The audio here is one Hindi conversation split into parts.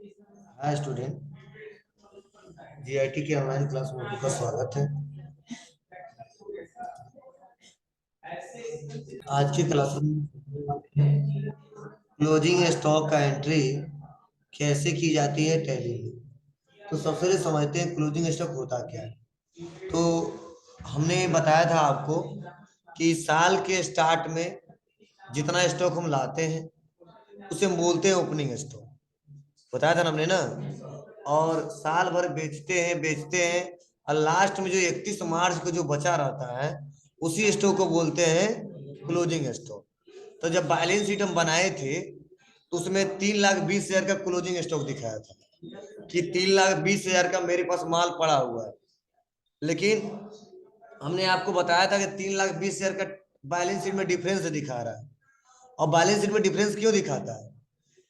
हाय स्टूडेंट, जीआईटी के ऑनलाइन क्लास में आपका स्वागत है। आज की क्लास में क्लोजिंग स्टॉक का एंट्री कैसे की जाती है टैली में। तो सबसे पहले समझते हैं क्लोजिंग स्टॉक होता क्या है। तो हमने बताया था आपको कि साल के स्टार्ट में जितना स्टॉक हम लाते हैं उसे हम बोलते हैं ओपनिंग स्टॉक। बताया था ना हमने ना। और साल भर बेचते हैं और लास्ट में जो 31 मार्च को जो बचा रहता है उसी स्टॉक को बोलते हैं क्लोजिंग स्टॉक। तो जब बैलेंस शीट हम बनाए थे तो उसमें 3,20,000 का क्लोजिंग स्टॉक दिखाया था कि 3,20,000 का मेरे पास माल पड़ा हुआ है। लेकिन हमने आपको बताया था कि 3,20,000 का बैलेंस शीट में डिफरेंस दिखा रहा है। और बैलेंस शीट में डिफरेंस क्यों दिखाता है?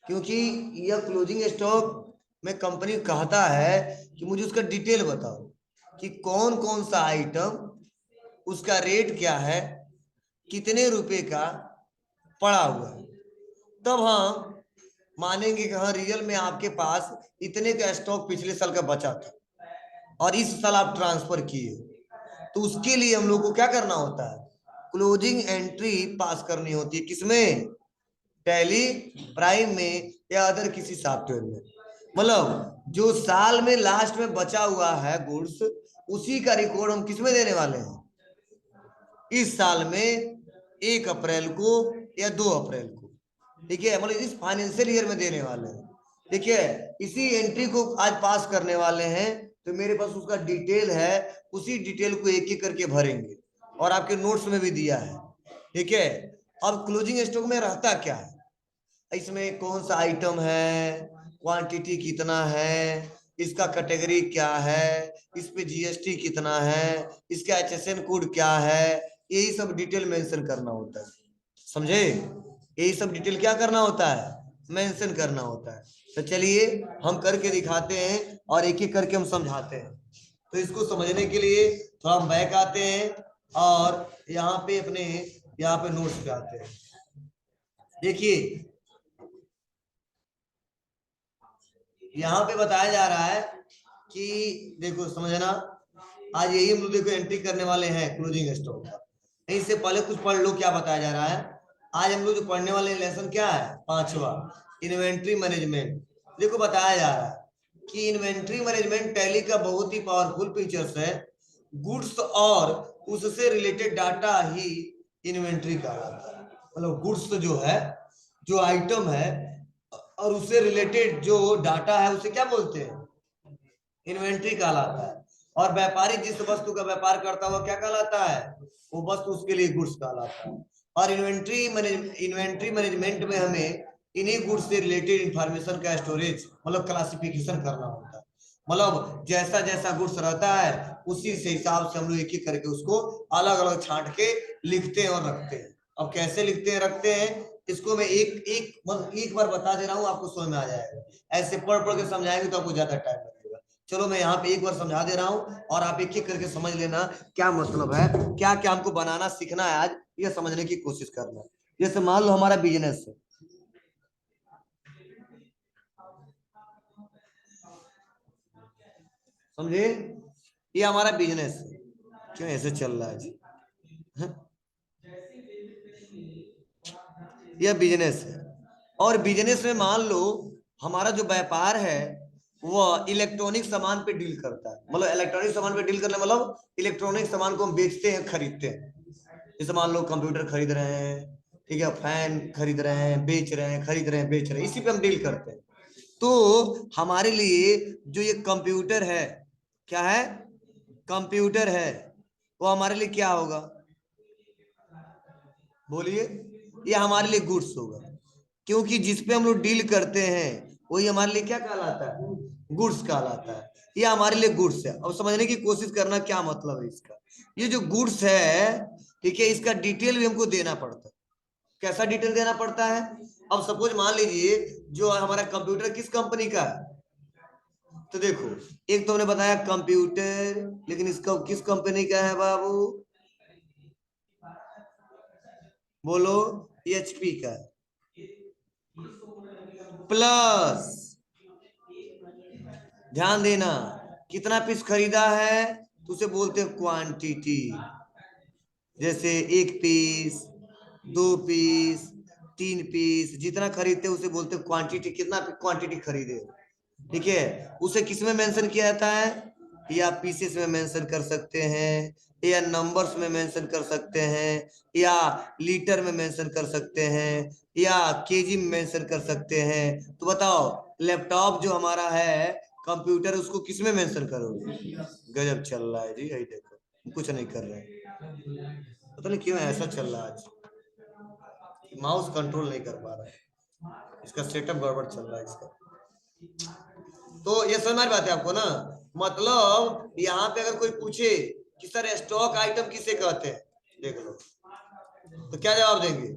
क्योंकि यह क्लोजिंग स्टॉक में कंपनी कहता है कि मुझे उसका डिटेल बताओ कि कौन कौन सा आइटम, उसका रेट क्या है, कितने रुपए का पड़ा हुआ है। तब हम मानेंगे कि हाँ रियल में आपके पास इतने का स्टॉक पिछले साल का बचा था और इस साल आप ट्रांसफर किए। तो उसके लिए हम लोग को क्या करना होता है? क्लोजिंग एंट्री पास करनी होती है। किसमें? टैली प्राइम में या अदर किसी सॉफ्टवेयर में। मतलब जो साल में लास्ट में बचा हुआ है गुड्स, उसी का रिकॉर्ड हम किसमें देने वाले हैं? इस साल में 1 अप्रैल को या 2 अप्रैल को। ठीक है, मतलब इस फाइनेंशियल ईयर में देने वाले हैं। ठीक है, इसी एंट्री को आज पास करने वाले हैं। तो मेरे पास उसका डिटेल है, उसी डिटेल को एक एक करके भरेंगे और आपके नोट्स में भी दिया है। ठीक है, अब क्लोजिंग स्टॉक में रहता क्या है, इसमें कौन सा आइटम है, क्वांटिटी कितना है, इसका कैटेगरी क्या है, इस पे जीएसटी कितना है, इसका एचएसएन कोड क्या है, यही सब डिटेल मेंशन करना होता है। समझे? यही सब डिटेल क्या करना होता है? मेंशन करना होता है। तो चलिए हम करके दिखाते हैं और एक एक करके हम समझाते हैं। तो इसको समझने के लिए थोड़ा हम बैक आते हैं और यहाँ पे अपने यहाँ पे नोट्स पे आते हैं। देखिए यहाँ पे बताया जा रहा है कि देखो समझना, आज यही हम लोग देखो एंट्री करने वाले हैं क्लोजिंग स्टॉक का। इससे पहले कुछ पढ़ लो क्या बताया जा रहा है। आज हम लोग जो पढ़ने वाले लेसन क्या है? 5वां, इन्वेंट्री मैनेजमेंट। देखो बताया जा रहा है कि इन्वेंट्री मैनेजमेंट टैली का बहुत ही पावरफुल फीचर्स है। गुड्स और उससे रिलेटेड डाटा ही इन्वेंट्री का आता है। मतलब गुड्स जो है, जो आइटम है और उससे रिलेटेड जो डाटा है उसे क्या बोलते हैं? इन्वेंट्री कहलाता है। और व्यापारी जिस वस्तु का व्यापार करता है वो क्या कहलाता है? वो वस्तु उसके लिए गुड्स कहलाता है। और इन्वेंट्री मैनेजमेंट में हमें इन्हीं गुड्स से रिलेटेड इंफॉर्मेशन का स्टोरेज मतलब क्लासिफिकेशन करना होता है। मतलब जैसा जैसा गुड्स रहता है उसी से हिसाब से हम लोग एक एक करके उसको अलग अलग छांट के लिखते हैं और रखते हैं। अब कैसे लिखते हैं रखते हैं इसको मैं एक एक मतलब एक बार बता दे रहा हूँ, आपको समझ में आ जाएगा। ऐसे पढ़ पढ़ के समझाएंगे तो आपको ज्यादा टाइम लगेगा। चलो मैं यहाँ पे एक बार समझा दे रहा हूँ और आप एक एक करके समझ लेना क्या मतलब है, क्या क्या हमको बनाना सीखना है आज, ये समझने की कोशिश करना। जैसे मान लो हमारा बिजनेस है, समझे? ये हमारा बिजनेस है। क्यों ऐसे चल रहा है जी? यह बिजनेस है और बिजनेस में मान लो हमारा जो व्यापार है वह इलेक्ट्रॉनिक सामान पे डील करता है। मतलब इलेक्ट्रॉनिक सामान पे डील करना मतलब इलेक्ट्रॉनिक सामान को हम बेचते हैं खरीदते हैं। जैसे मान लो कंप्यूटर खरीद रहे हैं, ठीक है, फैन खरीद रहे हैं, बेच रहे हैं, खरीद रहे हैं, बेच रहे हैं, इसी पे हम डील करते हैं। तो हमारे लिए जो ये कंप्यूटर है, क्या है? कंप्यूटर है, वो हमारे लिए क्या होगा? बोलिए। ये हमारे लिए गुड्स होगा, क्योंकि जिसपे हम लोग डील करते हैं वही हमारे लिए क्या कहलाता है? गुड्स कहलाता है। ये हमारे लिए गुड्स है। अब समझने की कोशिश करना क्या मतलब है इसका। ये जो गुड्स है, ठीक है, इसका डिटेल भी हमको देना पड़ता है। कैसा डिटेल देना पड़ता है? अब सपोज मान लीजिए जो हमारा कंप्यूटर किस कंपनी का है, तो देखो एक तो हमने बताया कंप्यूटर, लेकिन इसका किस कंपनी का है बाबू? बोलो। एचपी का। प्लस ध्यान देना, कितना पीस खरीदा है तो उसे बोलते हैं क्वांटिटी। जैसे 1 पीस, 2 पीस, 3 पीस, जितना खरीदते हैं उसे बोलते हैं क्वांटिटी। कितना क्वांटिटी खरीदे, ठीक है। उसे किस में मेंशन किया जाता है, या पीसेस में मेंशन कर सकते हैं, या नंबर्स में मेंशन कर सकते हैं, या लीटर में मेंशन कर सकते हैं, या केजी में मेंशन कर सकते हैं। तो बताओ, लैपटॉप जो हमारा है, कंप्यूटर, उसको किस में मेंशन करोगे? गजब चल रहा है जी, यही देखो कुछ नहीं कर रहे हैं। पता नहीं क्यों ऐसा चल रहा है आज, माउस कंट्रोल नहीं कर पा रहा है, इसका सेटअप गड़बड़ चल रहा है इसका। तो ये समझ बात है आपको ना। मतलब यहाँ पे अगर कोई पूछे कि सर स्टॉक आइटम किसे कहते हैं, देख लो, तो क्या जवाब देंगे?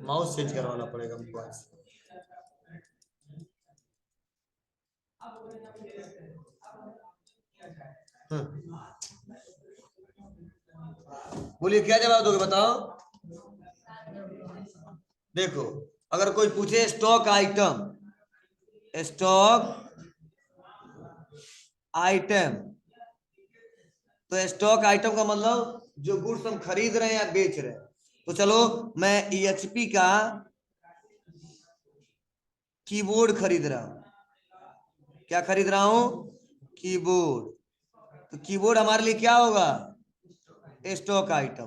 माउस चेंज करवाना पड़ेगा हमको आज। बोलिए क्या जवाब दोगे, बताओ। देखो, अगर कोई पूछे स्टॉक आइटम, स्टॉक आइटम, तो स्टॉक आइटम का मतलब जो गुड्स हम खरीद रहे हैं या बेच रहे हैं। तो चलो, मैं EHP का कीबोर्ड खरीद रहा हूं। क्या खरीद रहा हूं? कीबोर्ड। तो कीबोर्ड हमारे लिए क्या होगा? Stock item.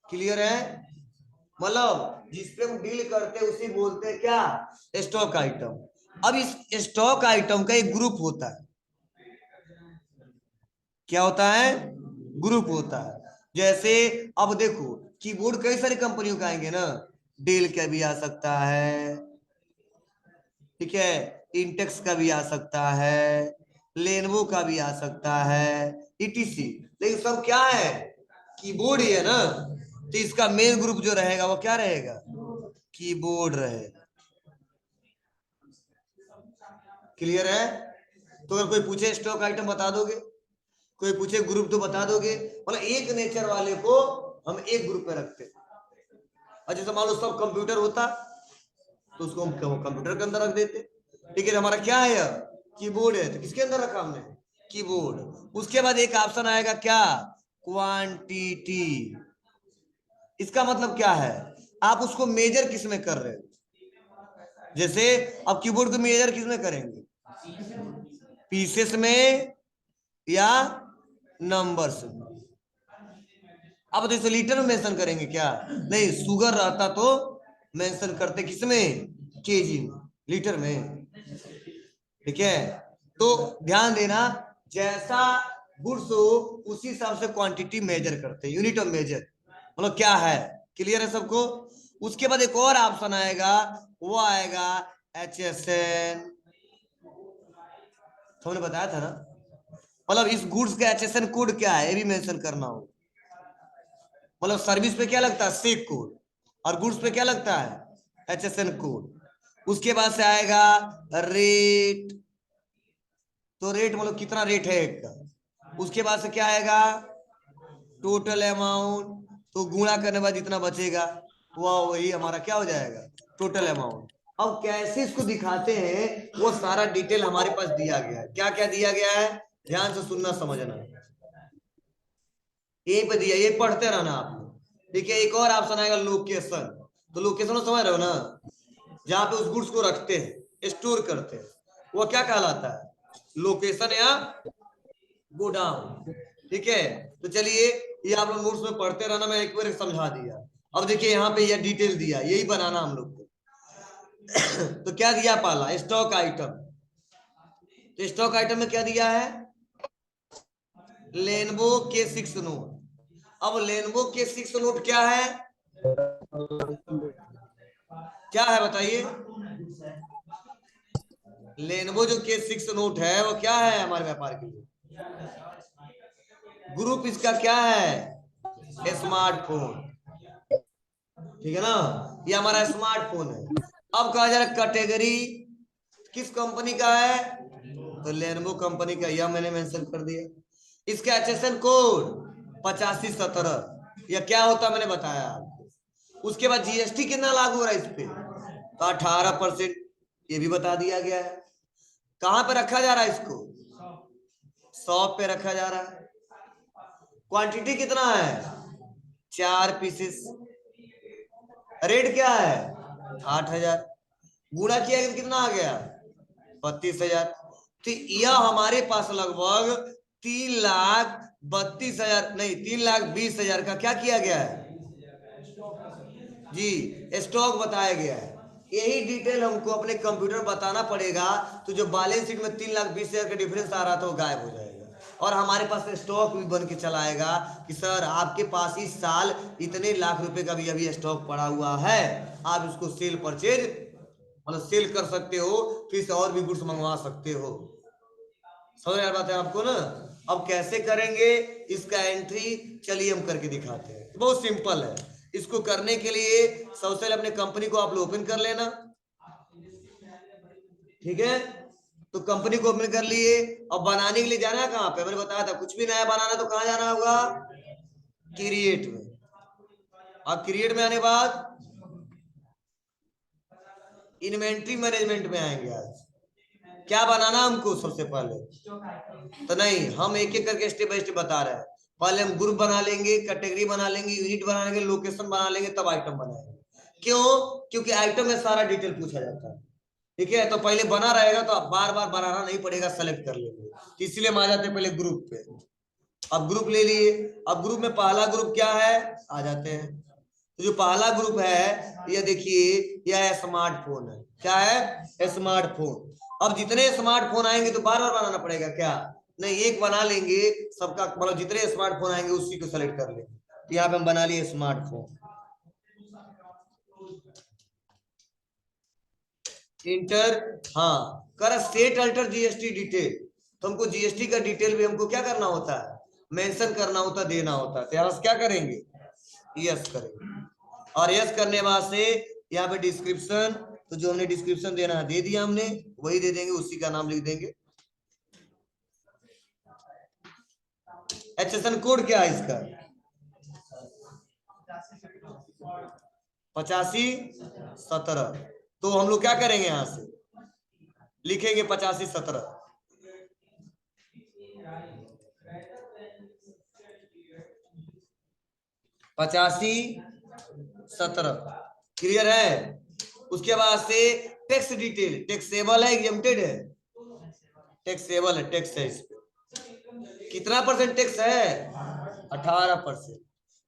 क्लियर है? मतलब जिसपे हम डील करते हैं उसी बोलते हैं क्या? Stock item. अब इस स्टॉक आइटम का एक ग्रुप होता है। क्या होता है? ग्रुप होता है। जैसे अब देखो, कीबोर्ड कई सारी कंपनियों का आएंगे ना, डेल का भी आ सकता है, ठीक है, इंटेक्स का भी आ सकता है, लेनवो का भी आ सकता है, ETC। लेकिन सब क्या है? कीबोर्ड ही है ना। तो इसका मेन ग्रुप जो रहेगा वो क्या रहेगा? कीबोर्ड रहेगा। क्लियर है? तो अगर कोई पूछे स्टॉक आइटम बता दोगे, कोई पूछे ग्रुप तो बता दोगे। मतलब एक नेचर वाले को हम एक ग्रुप में रखते हैं। और जैसे मान लो सब कंप्यूटर होता तो उसको हम कंप्यूटर के अंदर रख देते। ठीक है, हमारा क्या है, कीबोर्ड है, तो किसके अंदर रखा हमने? कीबोर्ड। उसके बाद एक ऑप्शन आएगा क्या? क्वांटिटी। इसका मतलब क्या है? आप उसको मेजर किस में कर रहे हो? जैसे अब कीबोर्ड को मेजर किस में करेंगे? पीसेस में या नंबर्स में? अब तो इसे लीटर में मेंशन करेंगे क्या? नहीं, शुगर रहता तो मेंशन करते किसमें? केजी में, लीटर में। ठीक है, तो ध्यान देना, जैसा गुड्स हो उसी हिसाब से क्वांटिटी मेजर करते हैं, यूनिट ऑफ मेजर। मतलब क्या है? क्लियर है सबको? उसके बाद एक और ऑप्शन आएगा, वो आएगा HSN। हमने बताया था ना, मतलब इस गुड्स का HSN कोड क्या है ये भी मेंशन करना हो। मतलब सर्विस पे क्या लगता है? सेक कोड। और गुड्स पे क्या लगता है? HSN code. उसके बाद से आएगा रेट। तो रेट मतलब कितना रेट है एक का। उसके बाद से क्या आएगा? Total amount. तो गुणा करने के बाद जितना बचेगा वह वही हमारा क्या हो जाएगा? Total amount. अब कैसे इसको दिखाते हैं वो सारा डिटेल हमारे पास दिया गया है। क्या क्या दिया गया है, ध्यान से सुनना समझना। यहीं पे दिया, ये पढ़ते रहना आप लोग। देखिए, एक और ऑप्शन आएगा लोकेशन। तो लोकेशन समझ रहे हो ना, जहां पे उस गुड्स को रखते हैं, स्टोर करते हैं, वो क्या कहलाता है? लोकेशन या गोडाउन। ठीक है, तो चलिए, ये आप लोग नोट्स में पढ़ते रहना, मैं एक बार समझा दिया। अब देखिए यहाँ पे ये डिटेल दिया, यही बनाना हम लोग को। तो क्या दिया? पहला स्टॉक आइटम। तो स्टॉक आइटम में क्या दिया है? Lenovo K6 note. अब लेनवो K6 नोट क्या है? क्या है बताइए? लेनवो जो K6 नोट है वो क्या है हमारे व्यापार के लिए? ग्रुप इसका क्या है? स्मार्टफोन। ठीक है ना, ये हमारा स्मार्टफोन है। अब कहा जा रहा है कैटेगरी किस कंपनी का है? तो लेनवो कंपनी का, यह मैंने मेंशन कर दिया। इसका HSN कोड 8517, यह क्या होता मैंने बताया आपको। उसके बाद GST कितना लागू हो रहा है इस पे? तो 18%, ये भी बता दिया गया है। कहां पे रखा जा रहा है इसको? शॉप पे रखा जा रहा है। क्वांटिटी कितना है? 4 पीसेस। रेट क्या है? 8,000। गुणा किया तो कितना आ गया? 32,000। तो यह हमारे पास लगभग 3,32,000 नहीं 3,20,000 का क्या किया गया है जी, स्टॉक बताया गया है। यही डिटेल हमको अपने कंप्यूटर बताना पड़ेगा, तो जो बैलेंस शीट में 3,20,000 का डिफरेंस आ रहा था वो गायब हो जाएगा और हमारे पास स्टॉक भी बन के चला आएगा कि सर आपके पास इस साल इतने लाख रुपए का भी अभी स्टॉक पड़ा हुआ है, आप इसको सेल परचेज मतलब सेल कर सकते हो, फिर से और भी गुड्स मंगवा सकते हो। समझ में आ बात है आपको ना? अब कैसे करेंगे इसका एंट्री, चलिए हम करके दिखाते हैं। बहुत सिंपल है। इसको करने के लिए सबसे पहले अपने कंपनी को आप लोग ओपन कर लेना, ठीक है? तो कंपनी को ओपन कर लिए। अब बनाने के लिए जाना है कहां पे? मैंने बताया था कुछ भी नया बनाना तो कहां जाना होगा? क्रिएट में। अब क्रिएट में आने के बाद इन्वेंट्री मैनेजमेंट में आएंगे। आज क्या बनाना हमको सबसे पहले? तो नहीं, हम एक एक करके स्टेप बाय स्टेप बता रहे हैं। पहले हम ग्रुप बना लेंगे, कैटेगरी बना लेंगे, यूनिट बना लेंगे, लोकेशन बना लेंगे, तब आइटम बनाएंगे। क्यों? क्योंकि आइटम में सारा डिटेल पूछा जाता है, ठीक है? तो पहले बना रहेगा तो आप बार बार बनाना नहीं पड़ेगा, सेलेक्ट कर लेंगे। तो इसलिए हम आ जाते हैं पहले ग्रुप पे। अब ग्रुप ले लिए। अब ग्रुप में पहला ग्रुप क्या है, आ जाते हैं। तो जो पहला ग्रुप है ये देखिए, यह स्मार्टफोन है। क्या है? स्मार्टफोन। अब जितने स्मार्टफोन आएंगे तो बार बार बनाना पड़ेगा क्या? नहीं, एक बना लेंगे सबका, मतलब जितने स्मार्टफोन आएंगे उसी को सेलेक्ट कर लेंगे। तो यहाँ पे हम बना लिए स्मार्टफोन। इंटर, हाँ कर स्टेट अल्टर जीएसटी डिटेल। तो हमको जीएसटी का डिटेल भी हमको क्या करना होता है, मेंशन करना होता है, देना होता है। तो यहाँ क्या करेंगे, यस करेंगे। और यस करने बाद से यहाँ पे डिस्क्रिप्शन, तो जो हमने डिस्क्रिप्शन देना है दे दिया हमने, वही दे देंगे, उसी का नाम लिख देंगे। एचएसएन कोड क्या है इसका? 8517। तो हम लोग क्या करेंगे, यहां से लिखेंगे 8517। 8517 क्लियर है? उसके बाद से टैक्स डिटेल, टैक्सेबल है एग्जेम्प्टेड है? टैक्सेबल है, टैक्स है। इस पे कितना परसेंट टैक्स है? 18%।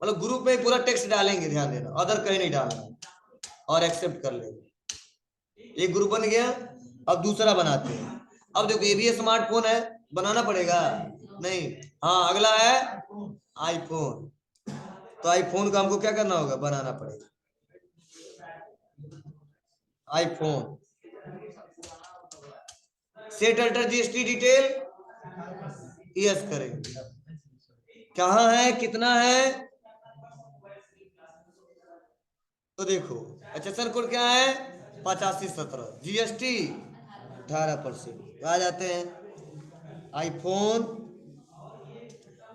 मतलब ग्रुप में पूरा टैक्स डालेंगे, ध्यान देना, अदर कहीं नहीं डालना। और एक्सेप्ट कर लेंगे। एक ग्रुप बन गया। अब दूसरा बनाते हैं। अब देखो ये भी स्मार्टफोन है, बनाना पड़ेगा नहीं? हाँ, अगला है आईफोन। तो आईफोन का हमको क्या करना होगा, बनाना पड़ेगा iPhone. Set alter GST detail, yes करेंगे। कहाँ है, कितना है? तो देखो अच्छा सर कोड क्या है, 8517, जीएसटी 18%। आ जाते हैं आईफोन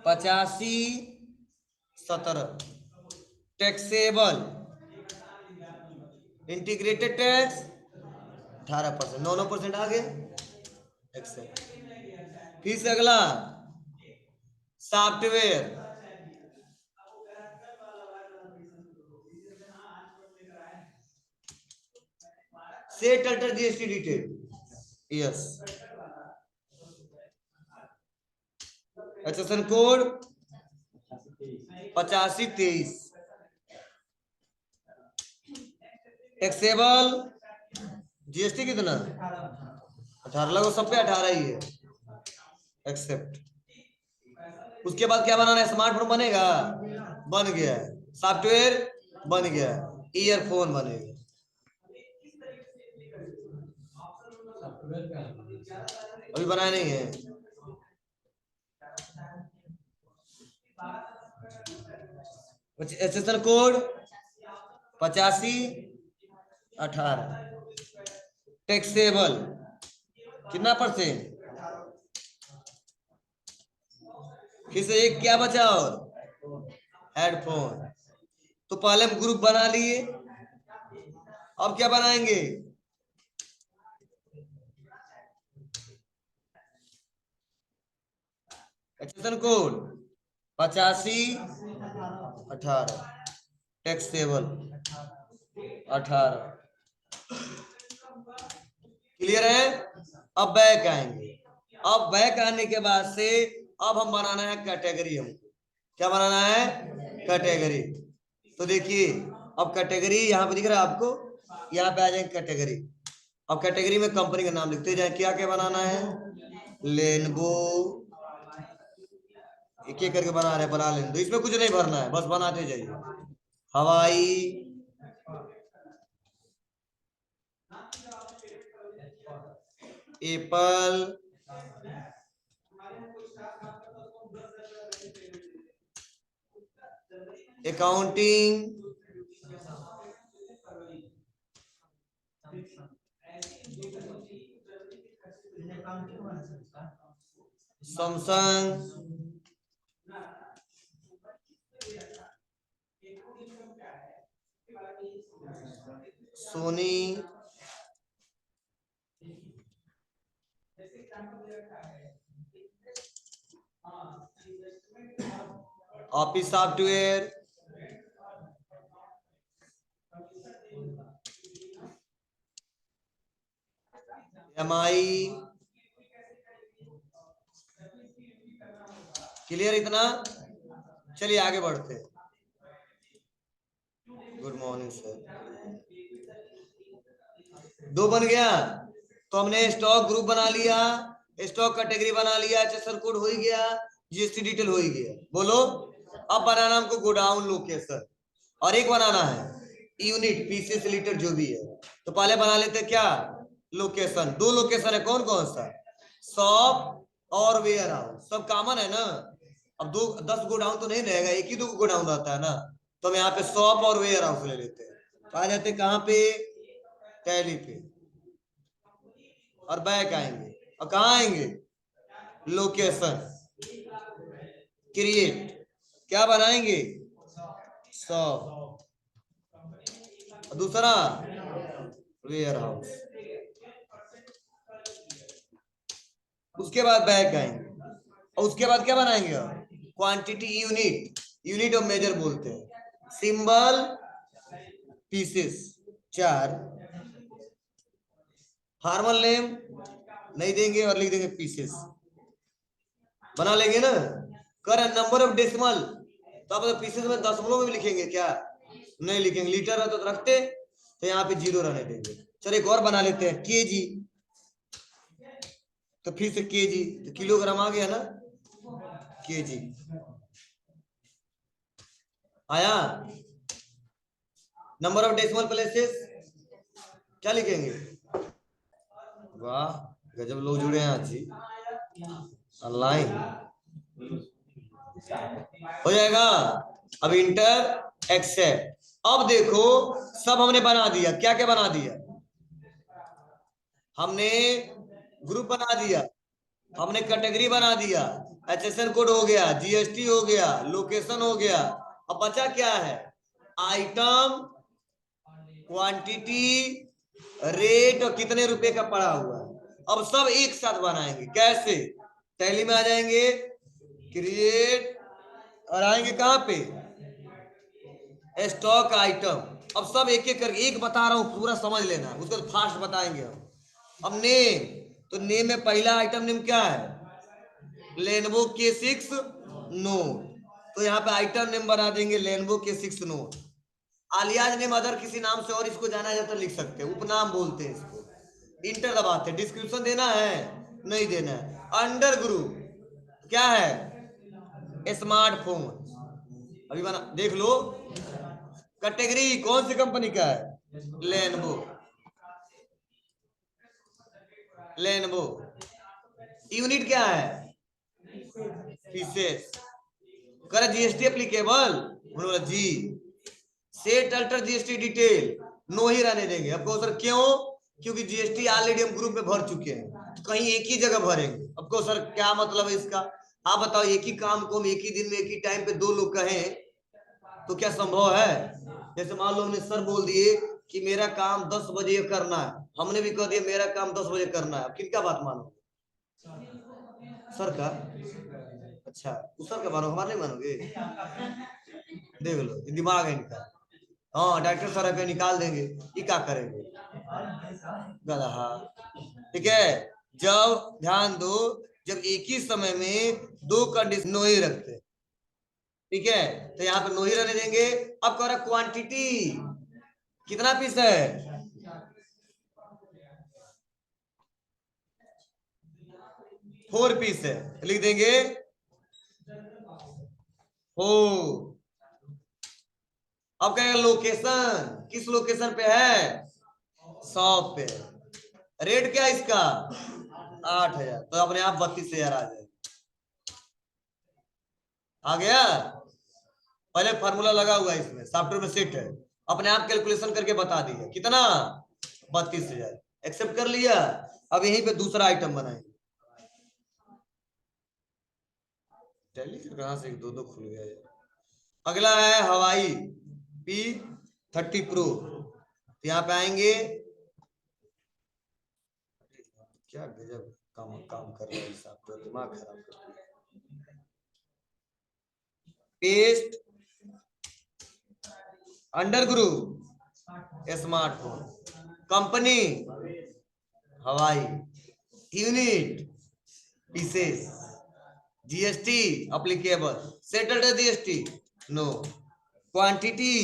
8517, टैक्सेबल इंटीग्रेटेड टैक्स 18%, 9% आ गए, एक्सेप्ट। फिर से अगला software, set alter GST detail, yes. HSN code 8523, taxable GST कितना, 18 लगो, सब पे 18 ही है, एक्सेप्ट। उसके बाद क्या बनाना है, स्मार्टफोन बनेगा, बन गया है। सॉफ्टवेयर बन गया है, ईयरफोन बनेगा। अभी बनाया नहीं है। एसएसएल कोड 8518, टैक्सेबल कितना परसेंट? फिर से एक क्या बचा और हेडफोन। तो पहले हम ग्रुप बना लिए, अब क्या बनाएंगे, एक्सेशन कोड 8518 टैक्स टेबल 18। क्लियर है? अब बैक आएंगे। अब बैक आने के बाद से अब हम बनाना है कैटेगरी। हमको क्या बनाना है? कैटेगरी। तो देखिए अब कैटेगरी यहाँ पे दिख रहा है आपको, यहाँ पे आ जाएंगे कैटेगरी। अब कैटेगरी में कंपनी का नाम लिखते जाए। क्या क्या बनाना है? लेनवो, एक एक करके बना रहे, बना लेने दो, इसमें कुछ नहीं भरना है, बस बनाते जाइए। Huawei, Apple, accounting, Samsung, Sony, office software, MI. Clear इतना? चलिए आगे बढ़ते हैं। Good morning sir. दो बन गया। तो हमने स्टॉक ग्रुप बना लिया, स्टॉक कैटेगरी बना लिया, एचएसएल कोड हो ही गया, जीएसटी डिटेल हो ही गया। बोलो अब बनाना हमको गोडाउन लोकेशन, और एक बनाना है यूनिट, पीसेस, लीटर जो भी है। तो पहले बना लेते क्या? लोकेशन। दो लोकेशन है, कौन कौन सा? शॉप और वेयर हाउस, सब कॉमन है ना। अब 10 गोडाउन तो नहीं रहेगा, एक ही दो गोडाउन रहता है ना। तो हम यहाँ पे शॉप और वेयर हाउस ले लेते हैं। तो आ जाते कहाँ पे? टैली पे। और बैक आएंगे और कहाँ आएंगे? लोकेशन, क्रिएट, क्या बनाएंगे? शॉप, दूसरा वेयर हाउस। उसके बाद बैक आएंगे और उसके बाद क्या बनाएंगे? Quantity, unit, unit of measure बोलते हैं। Symbol, pieces 4। फार्मल नेम नहीं देंगे और लिख देंगे पीसेस। बना लेंगे ना। कर नंबर ऑफ डेसिमल, तो आप पीसेस में दशमलव में भी लिखेंगे क्या? नहीं लिखेंगे, लीटर है तो रखते, तो यहाँ पे 0 रहने देंगे। चलो एक और बना लेते हैं, केजी। तो फिर से केजी, तो किलोग्राम आ गया ना, केजी आया। नंबर ऑफ डेसिमल प्लेसेस क्या लिखेंगे? वाह गजब लोग जुड़े हैं आज जी, ऑनलाइन हो जाएगा। अब इंटर एक्सेप्ट। अब देखो सब हमने बना दिया। क्या क्या बना दिया? हमने ग्रुप बना दिया, हमने कैटेगरी बना दिया, एचएसएन कोड हो गया, जीएसटी हो गया, लोकेशन हो गया। अब बचा क्या है? आइटम, क्वांटिटी, रेट और कितने रुपए का पड़ा हुआ है। अब सब एक साथ बनाएंगे। कैसे? टैली में आ जाएंगे, क्रिएट, और आएंगे कहां पे? Stock item. अब सब एक एक करके, एक बता रहा हूं पूरा समझ लेना, उसको तो फास्ट बताएंगे हम। अब नेम, तो नेम में पहला आइटम नेम क्या है? Lenovo K6 note. तो यहाँ पे आइटम नेम बना देंगे Lenovo K6 note. Alias name other किसी नाम से और इसको जाना जाता लिख सकते हैं, उपनाम बोलते हैं इसको। इंटर दबाते हैं। डिस्क्रिप्शन देना है? नहीं देना है। अंडर ग्रुप क्या है? स्मार्टफोन। अभी बना देख लो। कैटेगरी कौन सी कंपनी का है? Lenovo, Lenovo. यूनिट क्या है? पीसेस। कर जीएसटी एप्लीकेबल, उन्होंने जी। Set alter GST detail no ही रहने देंगे। आपको सर क्यों? क्योंकि जीएसटी ऑलरेडी हम ग्रुप में भर चुके हैं, तो कहीं एक ही जगह भरेंगे। आपको सर क्या मतलब है इसका? आप बताओ, एक ही काम को हम एक ही दिन में एक ही टाइम पे दो लोग कहें तो क्या संभव है? जैसे मान लो हमने सर बोल दिए कि मेरा काम 10 बजे करना है, हमने भी कह दिया मेरा काम 10 बजे करना है। अब किनका बात मानो? सर का? अच्छा, उस सर के मानो, हमारे नहीं मानोगे? देख लो, ये दिमाग है इनका। हाँ, डॉक्टर सर पे निकाल देंगे, ये क्या करेंगे? गधा। ठीक है, जब ध्यान दो, जब एक ही समय में दो कंडीशन नो ही रखते हैं, ठीक है, तो यहाँ पे नो ही रहने देंगे। अब कह रहा क्वांटिटी कितना पीस है? 4 पीस है, लिख देंगे हो। अब कहेगा लोकेशन, किस लोकेशन पे है? शॉप पे। रेट क्या है इसका? 8,000, तो अपने आप 32,000 आ जाए। आ गया? पहले फार्मूला लगा हुआ है इसमें, सॉफ्टवेयर में सेट है, अपने आप कैलकुलेशन करके बता दिया कितना, 32,000। एक्सेप्ट कर लिया। अब यहीं पे दूसरा आइटम बनाएंगे। टैली कहां से दो दो खुल गया है। अगला है हवाई P30 Pro। यहाँ पे आएंगे, क्या गजब काम काम कर रहा है सॉफ्टवेयर, दिमाग खराब कर रहा है। Paste under group smartphone, company Huawei, unit pieces, GST applicable, settled GST no, quantity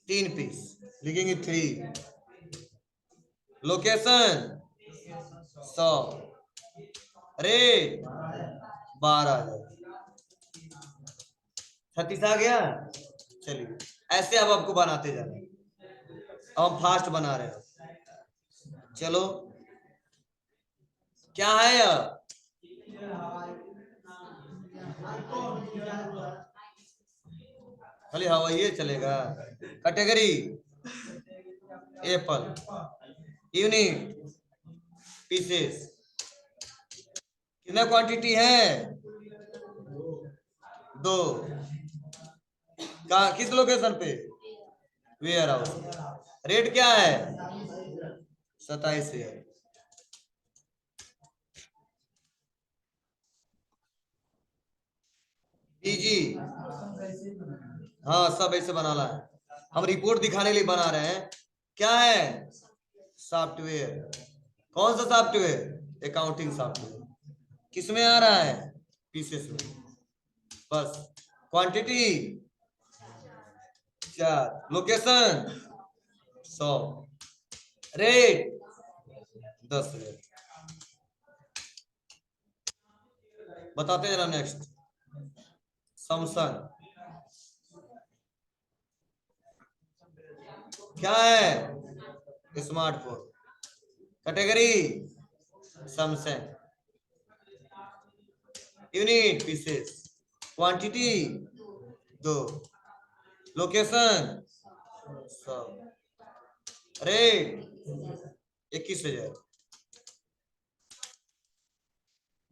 3 piece, लिखेंगे 3, लोकेशन 100, रेट 12,000। 36 आ गया। चलिए, ऐसे अब आपको बनाते जाना, अब हम फास्ट बना रहे हैं। चलो, क्या है यह? खाली हवाई चलेगा। कैटेगरी एप्पल, यूनिट पीसेस, कितना क्वांटिटी है? 2, कहा किस लोकेशन पे? Ware house. रेट क्या है? 27,000। पीजी, हाँ सब ऐसे बनाना है, हम रिपोर्ट दिखाने के लिए बना रहे हैं। क्या है? सॉफ्टवेयर। कौन सा सॉफ्टवेयर? Accounting software. किसमें आ रहा है? पीसेस में। बस, क्वांटिटी 4, लोकेशन 100, रेट 10,000। बताते जरा नेक्स्ट। सैमसंग, क्या है? Smartphone, category Samsung, unit pieces, quantity 2, location 100, rate 21,000।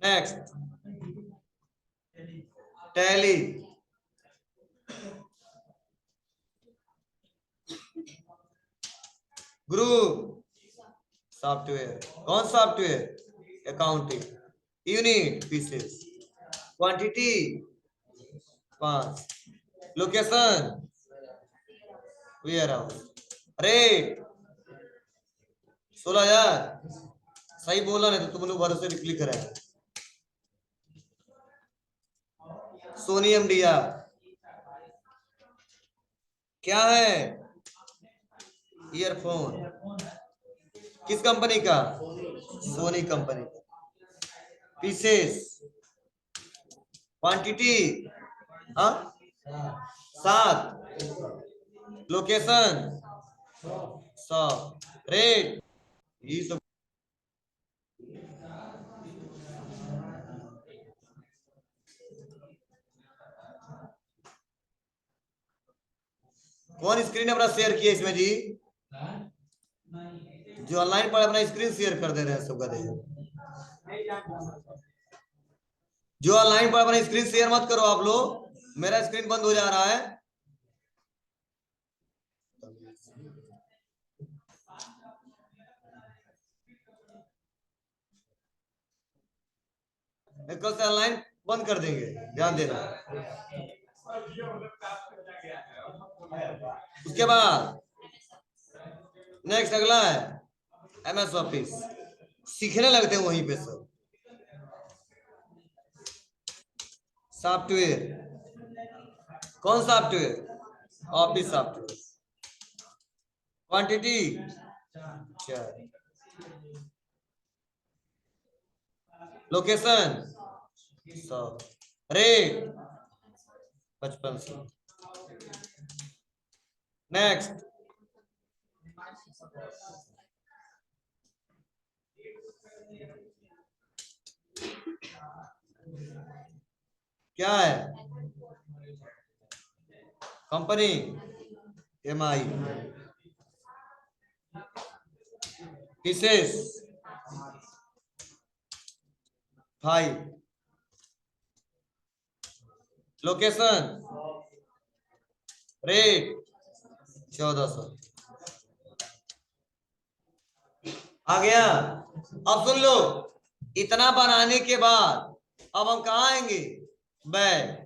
Next, Tally, group software, कौन software? Accounting, unit pieces, quantity 5, location warehouse, rate 16,000। सही बोला, नहीं तो तुम लोग भरोसे लिख रहे हैं। सोनी एमडिया, क्या है? ईयरफोन, किस कंपनी का? सोनी कंपनी का। पीसेस, क्वांटिटी हाँ 7, लोकेशन 100, रेट ये सब। कौन स्क्रीन अपना शेयर किया इसमें जी? जो ऑनलाइन पर अपना स्क्रीन शेयर कर दे रहे हैं सब गधे। जो ऑनलाइन पर अपना स्क्रीन शेयर मत करो आप लोग, मेरा स्क्रीन बंद हो जा रहा है। कल से ऑनलाइन बंद कर देंगे, ध्यान देना। उसके बाद नेक्स्ट अगला है MS ऑफिस। सीखने लगते हैं वहीं पे सब। सॉफ्टवेयर, कौन software? Office software. Quantity 4, location 100, rate 5500। Next क्या है? Company MI, pieces 5, location, rate 1400। आ गया? अब सुन लो, इतना बनाने के बाद अब हम कहाँ आएंगे? बैग।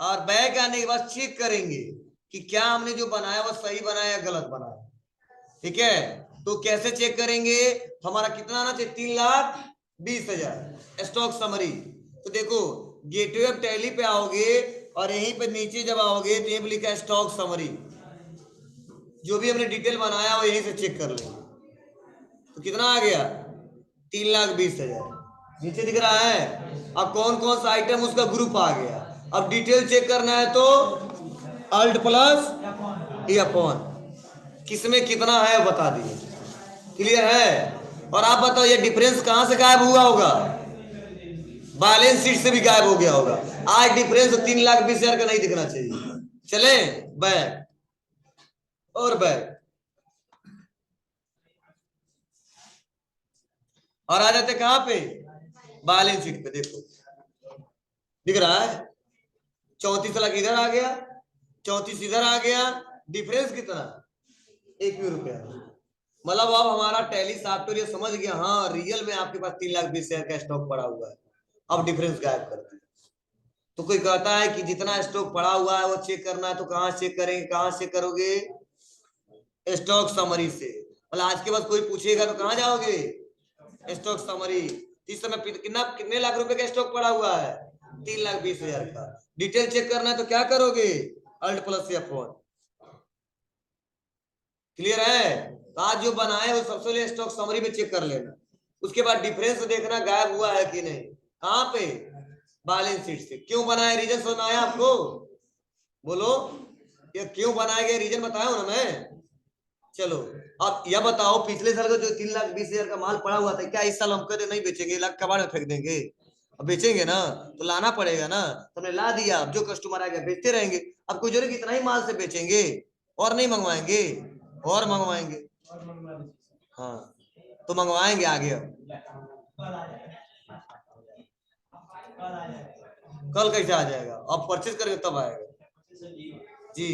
और बैग आने के बाद चेक करेंगे कि क्या हमने जो बनाया वो सही बनाया या गलत बनाया। ठीक है, तो कैसे चेक करेंगे? हमारा कितना आना चाहिए? 3,20,000 स्टॉक समरी। तो देखो, गेटवे ऑफ टैली पे आओगे और यहीं पे नीचे जब आओगे तो यहीं पे लिखा है स्टॉक समरी। जो भी हमने डिटेल बनाया वो यहीं से चेक कर लेंगे। तो कितना आ गया? 3,20,000 नीचे दिख रहा है। अब कौन कौन सा आइटम उसका ग्रुप आ गया। अब डिटेल चेक करना है तो अल्ट प्लस ई अपॉन, किसमें कितना है बता दिए। क्लियर है? और आप बताओ ये डिफरेंस कहां से गायब हुआ होगा? बैलेंस शीट से भी गायब हो गया होगा। आज डिफरेंस 3,20,000 का नहीं दिखना चाहिए। चले बैक और बैक और आ जाते कहां पे? बैलेंस शीट पे। देखो दिख रहा है 34 लाख इधर आ गया, 34 इधर आ गया। डिफरेंस कितना? 1 रुपया। मतलब अब हमारा टैली सॉफ्टवेयर ये समझ गया, हाँ रियल में आपके पास 3,20,000 का स्टॉक पड़ा हुआ है। अब डिफरेंस गायब करते हैं। तो कोई कहता है कि जितना स्टॉक पड़ा हुआ है वो चेक करना है, तो कहां चेक करेंगे? कहां चेक करोगे? स्टॉक समरी से। मतलब आज के बाद कोई पूछेगा तो कहां जाओगे? Stock summary. इस समय कितने लाख रुपए का स्टॉक पड़ा हुआ है? 3,20,000 का। डिटेल चेक करना है तो क्या करोगे? Alt plus F1। क्लियर है? तो आज जो बनाए वो सबसे पहले स्टॉक समरी में चेक कर लेना। उसके बाद डिफरेंस देखना गायब हुआ है कि नहीं। कहां पे? बैलेंस शीट से। क्यों बनाया? रीजन समझ में आया आपको? बोलो, ये क्यों बनाया गया? रीजन बताया हूं ना मैं। चलो अब यह बताओ, पिछले साल का जो 3,20,000 का माल पड़ा हुआ था, क्या इस साल हम कहते नहीं बेचेंगे, लाख कबाड़ में फेंक देंगे? अब बेचेंगे ना, तो लाना पड़ेगा ना। तो हमने ला दिया, अब जो कस्टमर आ गया बेचते रहेंगे। अब कोई जरूरी इतना ही माल से बेचेंगे और नहीं मंगवाएंगे? और मंगवाएंगे। हाँ, तो मंगवाएंगे आगे। अब कल कैसे आ जाएगा? अब परचेज करेंगे तब आएगा जी।